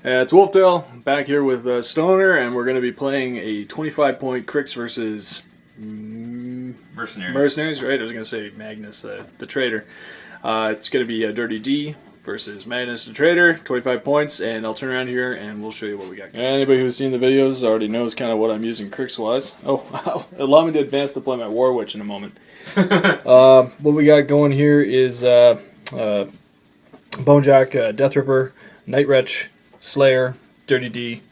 It's Wolfdale, back here with Stoner, and we're going to be playing a 25-point Cryx versus Mercenaries, right? I was going to say Magnus, the Traitor. It's going to be a Dirty D versus Magnus, the Traitor, 25 points, and I'll turn around here and we'll show you what we got. Anybody who's seen the videos already knows kind of what I'm using Cryx-wise. Oh, wow. Allow me to advance to play my War Witch in a moment. What we got going here is Bonejack, Death Ripper, Night Wretch, Slayer, Dirty D.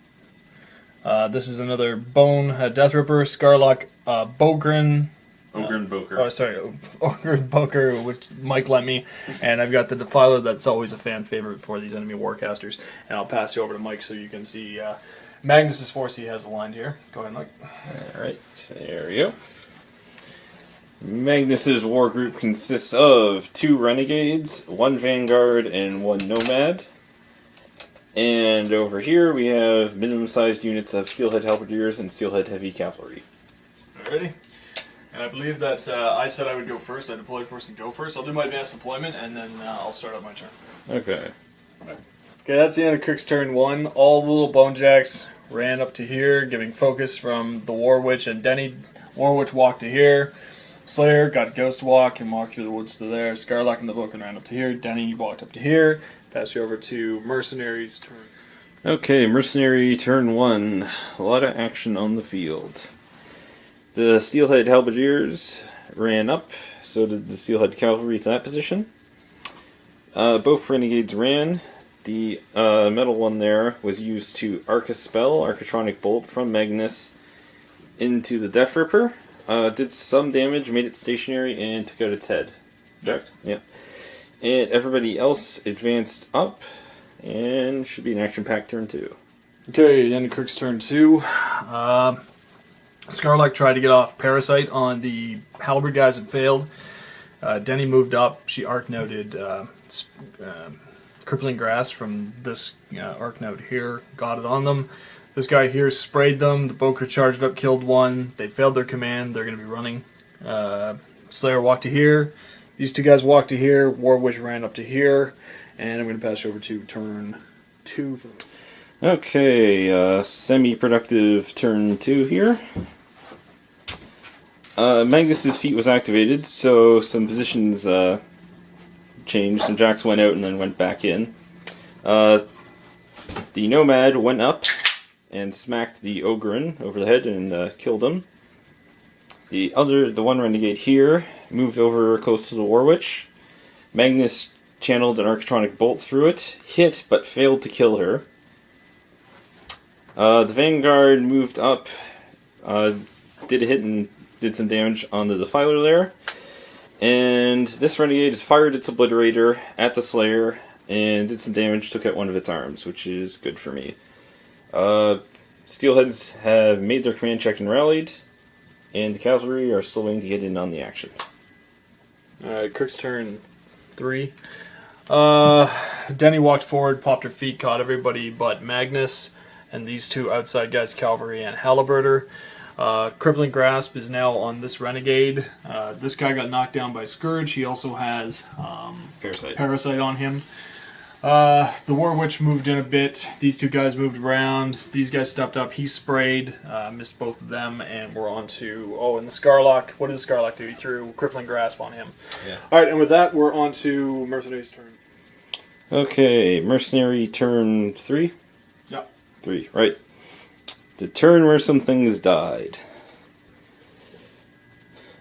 This is another Bone, Death Ripper, Scarlock, Bogren. Ogren Boker, which Mike lent me. And I've got the Defiler that's always a fan favorite for these enemy warcasters. And I'll pass you over to Mike so you can see Magnus's force he has aligned here. Go ahead, Mike. Alright, there we go. Magnus's war group consists of 2 Renegades, 1 Vanguard, and 1 Nomad. And over here we have minimum-sized units of Steelhead Halberdiers and Steelhead Heavy Cavalry. Alrighty. And I believe that I said I would go first. I deployed first and go first. I'll do my advanced deployment, and then I'll start up my turn. Okay. Okay, that's the end of Cryx turn 1. All the little Bonejacks ran up to here, giving focus from the War Witch and Denny. War Witch walked to here. Slayer got Ghost Walk and walked through the woods to there. Scarlock and the Vulcan ran up to here. Denny walked up to here. Pass you over to Mercenaries turn. Okay, Mercenary turn 1. A lot of action on the field. The Steelhead Halberdiers ran up, so did the Steelhead Cavalry to that position. Both Renegades ran. The metal one there was used to arc a spell, Arcatronic Bolt, from Magnus into the Death Ripper. Did some damage, made it stationary, and took out its head. Correct? Yeah. And everybody else advanced up, and should be an action-packed turn 2. Okay, end of Cryx turn 2. Scarlock tried to get off Parasite on the Halberd guys and failed. Denny moved up. She arc-noted Crippling Grass from this arc-note here. Got it on them. This guy here sprayed them. The Boker charged up, killed one. They failed their command. They're going to be running. Slayer walked to here. These 2 guys walked to here. War Witch ran up to here. And I'm going to pass you over to turn 2. Okay, semi-productive turn 2 here. Magnus's feat was activated, so some positions changed. Some jacks went out and then went back in. The Nomad went up and smacked the Ogren over the head and killed him. The one Renegade here moved over close to the War Witch. Magnus channeled an Arcatronic Bolt through it, hit but failed to kill her. The Vanguard moved up, did a hit and did some damage on the Defiler there. And this Renegade has fired its Obliterator at the Slayer and did some damage, took out one of its arms, which is good for me. Steelheads have made their command check and rallied, and the Cavalry are still waiting to get in on the action. Alright, Cryx turn 3. Denny walked forward, popped her feet, caught everybody but Magnus and these 2 outside guys, Cavalry and Halberder. Crippling Grasp is now on this Renegade. This guy got knocked down by Scourge. He also has Parasite on him. The War Witch moved in a bit. These 2 guys moved around. These guys stepped up. He sprayed, missed both of them, and we're on to... Oh, and the Scarlock. What does Scarlock do? He threw Crippling Grasp on him. Yeah. Alright, and with that, we're on to Mercenary's turn. Okay, Mercenary turn 3? Yeah. 3, right. The turn where some things died.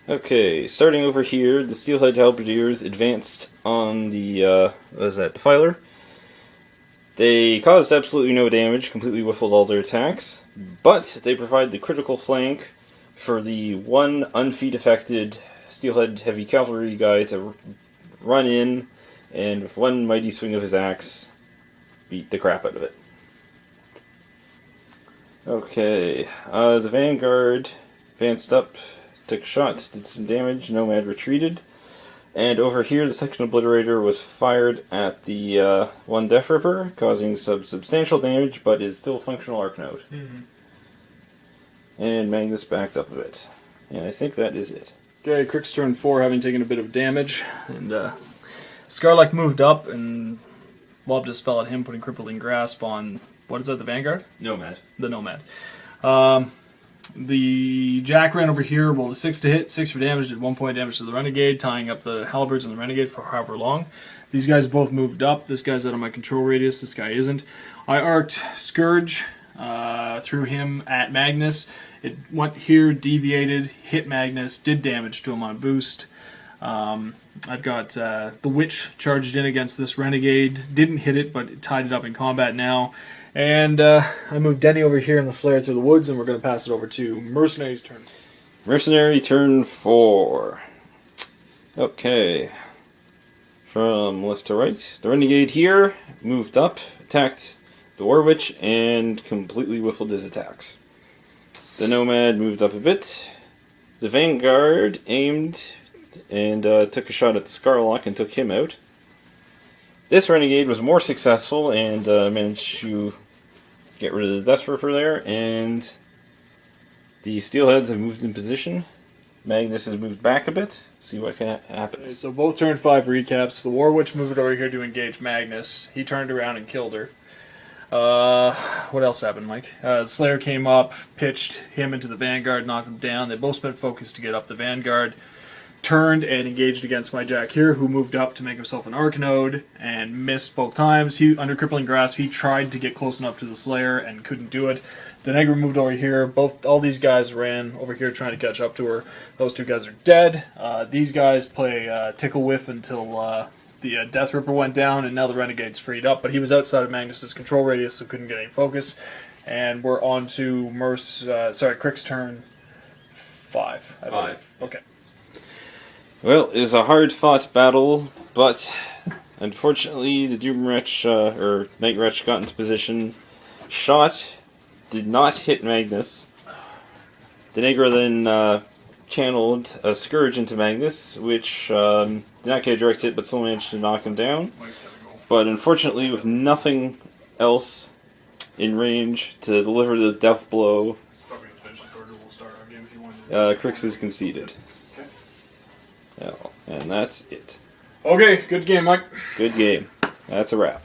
Okay, starting over here, the Steelhead Halberdiers advanced on the, Defiler. They caused absolutely no damage, completely whiffled all their attacks, but they provide the critical flank for the 1 unfeat-affected Steelhead Heavy Cavalry guy to run in, and with 1 mighty swing of his axe, beat the crap out of it. Okay, the Vanguard advanced up, took a shot, did some damage, Nomad retreated, and over here the second Obliterator was fired at the 1 Death Ripper, causing some substantial damage, but is still a functional arc node. Mm-hmm. And Magnus backed up a bit. And I think that is it. Okay, Cryx turn 4 having taken a bit of damage, and Scarlock moved up and Lobbed a spell at him, putting Crippling Grasp on, what is that, the Vanguard? Nomad. The Nomad. The Jack ran over here, rolled a 6 to hit, 6 for damage, did 1 point damage to the Renegade, tying up the Halberds and the Renegade for however long. These guys both moved up. This guy's out of my control radius, this guy isn't. I arced Scourge, threw him at Magnus. It went here, deviated, hit Magnus, did damage to him on a boost. I've got the Witch charged in against this Renegade. Didn't hit it, but it tied it up in combat now. And I moved Denny over here in the Slayer through the woods, and we're going to pass it over to Mercenary's turn. Mercenary turn 4. Okay. From left to right. The Renegade here moved up, attacked the War Witch, and completely whiffled his attacks. The Nomad moved up a bit. The Vanguard aimed and took a shot at the Scarlock and took him out. This Renegade was more successful and managed to get rid of the Death Ripper there, and the Steelheads have moved in position. Magnus has moved back a bit. See what can happen. Okay, so both turn 5 recaps. The War Witch moved over here to engage Magnus. He turned around and killed her. What else happened, Mike? Slayer came up, pitched him into the Vanguard, knocked him down. They both spent focus to get up the Vanguard. Turned and engaged against my Jack here, who moved up to make himself an Arc Node and missed both times. He, under Crippling Grasp, he tried to get close enough to the Slayer and couldn't do it. Denegra moved over here. All these guys ran over here trying to catch up to her. Those two guys are dead. These guys play Tickle Whiff until the Death Ripper went down, and now the Renegade's freed up. But he was outside of Magnus's control radius, so couldn't get any focus. And we're on to Cryx turn 5. I believe. Okay. Well, it was a hard-fought battle, but unfortunately the Doom Wretch, or Night Wretch, got into position. Shot did not hit Magnus. Denegra then channeled a Scourge into Magnus, which did not get a direct hit, but still managed to knock him down. But unfortunately, with nothing else in range to deliver the death blow, Cryx is conceded. Yeah, and that's it. Okay, good game, Mike. Good game. That's a wrap.